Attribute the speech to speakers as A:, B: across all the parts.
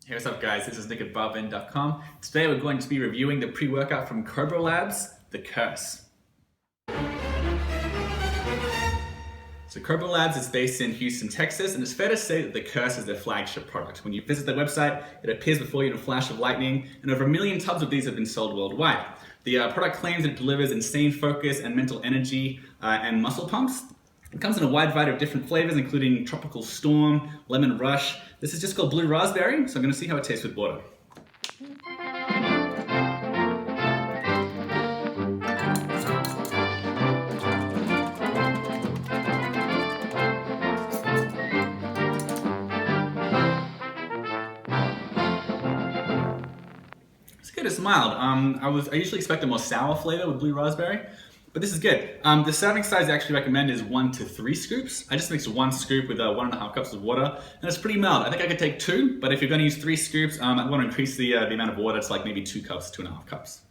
A: Hey, what's up guys? This is Nick at barben.com. Today we're going to be reviewing the pre-workout from Cobra Labs, the Curse. So Cobra Labs is based in Houston, Texas, and it's fair to say that the Curse is their flagship product. When you visit their website, it appears before you in a flash of lightning, and over 1 million tubs of these have been sold worldwide. The product claims it delivers insane focus and mental energy and muscle pumps. It comes in a wide variety of different flavors, including Tropical Storm, Lemon Rush. This is just called Blue Raspberry, so I'm going to see how it tastes with water. It's good, it's mild. I usually expect a more sour flavor with Blue Raspberry, but this is good. The serving size I actually recommend is 1 to 3 scoops. I just mixed 1 scoop with 1.5 cups of water, and it's pretty mild. I think I could take 2, but if you're going to use 3 scoops, I want to increase the amount of water to like maybe 2 cups, 2.5 cups.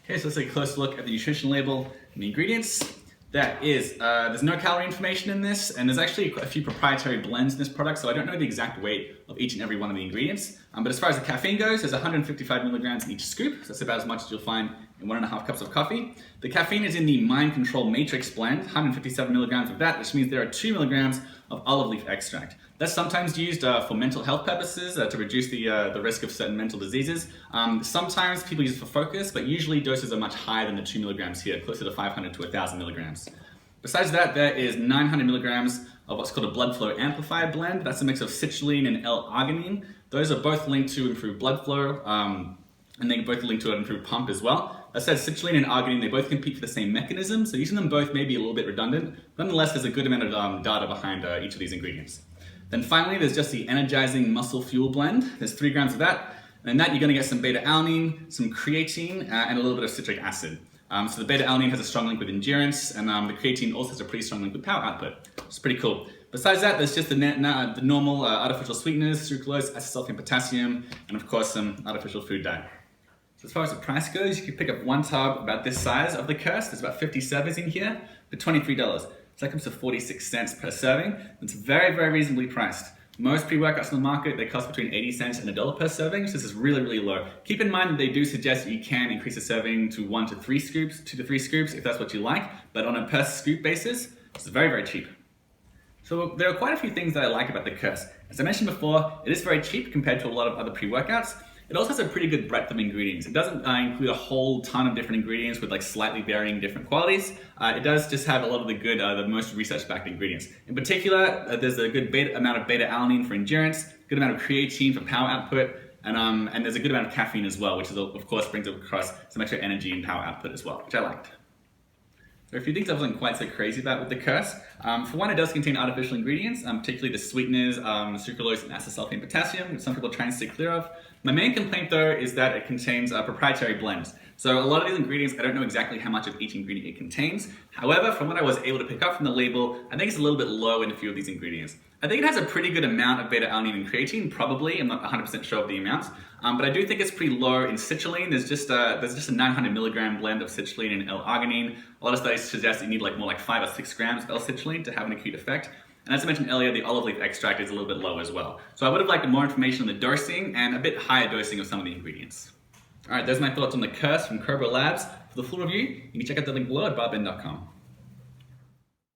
A: Okay, so let's take a closer look at the nutrition label and the ingredients. There's no calorie information in this, and there's actually a few proprietary blends in this product, so I don't know the exact weight of each and every one of the ingredients. But as far as the caffeine goes, there's 155 milligrams in each scoop, so that's about as much as you'll find in 1.5 cups of coffee. The caffeine is in the Mind Control Matrix blend, 157 milligrams of that, which means there are 2 milligrams of olive leaf extract. That's sometimes used for mental health purposes to reduce the risk of certain mental diseases. Sometimes people use it for focus, but usually doses are much higher than the 2 milligrams here, closer to 500 to 1,000 milligrams. Besides that, there is 900 milligrams of what's called a blood flow amplifier blend. That's a mix of citrulline and L-arginine. Those are both linked to improve blood flow, and they both link to an improved pump as well. That said, citrulline and arginine, they both compete for the same mechanism, so using them both may be a little bit redundant. Nonetheless, there's a good amount of data behind each of these ingredients. Then finally, there's just the Energizing Muscle Fuel blend. There's 3 grams of that. And in that, you're gonna get some beta-alanine, some creatine, and a little bit of citric acid. So the beta-alanine has a strong link with endurance, and the creatine also has a pretty strong link with power output. It's pretty cool. Besides that, there's just the normal artificial sweeteners, sucralose, acesulfame, potassium, and of course some artificial food dye. So as far as the price goes, you can pick up 1 tub about this size of the Curse. There's about 50 servings in here for $23. So that comes to 46 cents per serving. It's very, very reasonably priced. Most pre-workouts on the market, they cost between 80 cents and $1 per serving, so this is really, really low. Keep in mind that they do suggest that you can increase the serving to 1 to 3 scoops, 2 to 3 scoops, if that's what you like, but on a per scoop basis, it's very, very cheap. So there are quite a few things that I like about the Curse. As I mentioned before, it is very cheap compared to a lot of other pre-workouts. It also has a pretty good breadth of ingredients. It doesn't include a whole ton of different ingredients with like slightly varying different qualities. It does just have a lot of the good, the most research-backed ingredients. In particular, there's a good amount of beta-alanine for endurance, good amount of creatine for power output, and there's a good amount of caffeine as well, which is, of course brings across some extra energy and power output as well, which I liked. There are a few things I wasn't quite so crazy about with the Curse. For one, it does contain artificial ingredients, particularly the sweeteners, sucralose and acesulfame potassium, which some people are trying to stay clear of. My main complaint though is that it contains proprietary blends. So a lot of these ingredients, I don't know exactly how much of each ingredient it contains. However, from what I was able to pick up from the label, I think it's a little bit low in a few of these ingredients. I think it has a pretty good amount of beta-alanine and creatine, probably. I'm not 100% sure of the amounts. But I do think it's pretty low in citrulline. There's just a 900 milligram blend of citrulline and L-arginine. A lot of studies suggest you need more like 5 or 6 grams of L-citrulline to have an acute effect. And as I mentioned earlier, the olive leaf extract is a little bit low as well. So I would have liked more information on the dosing and a bit higher dosing of some of the ingredients. All right, those are my thoughts on the Curse from Cobra Labs. For the full review, you can check out the link below at barben.com.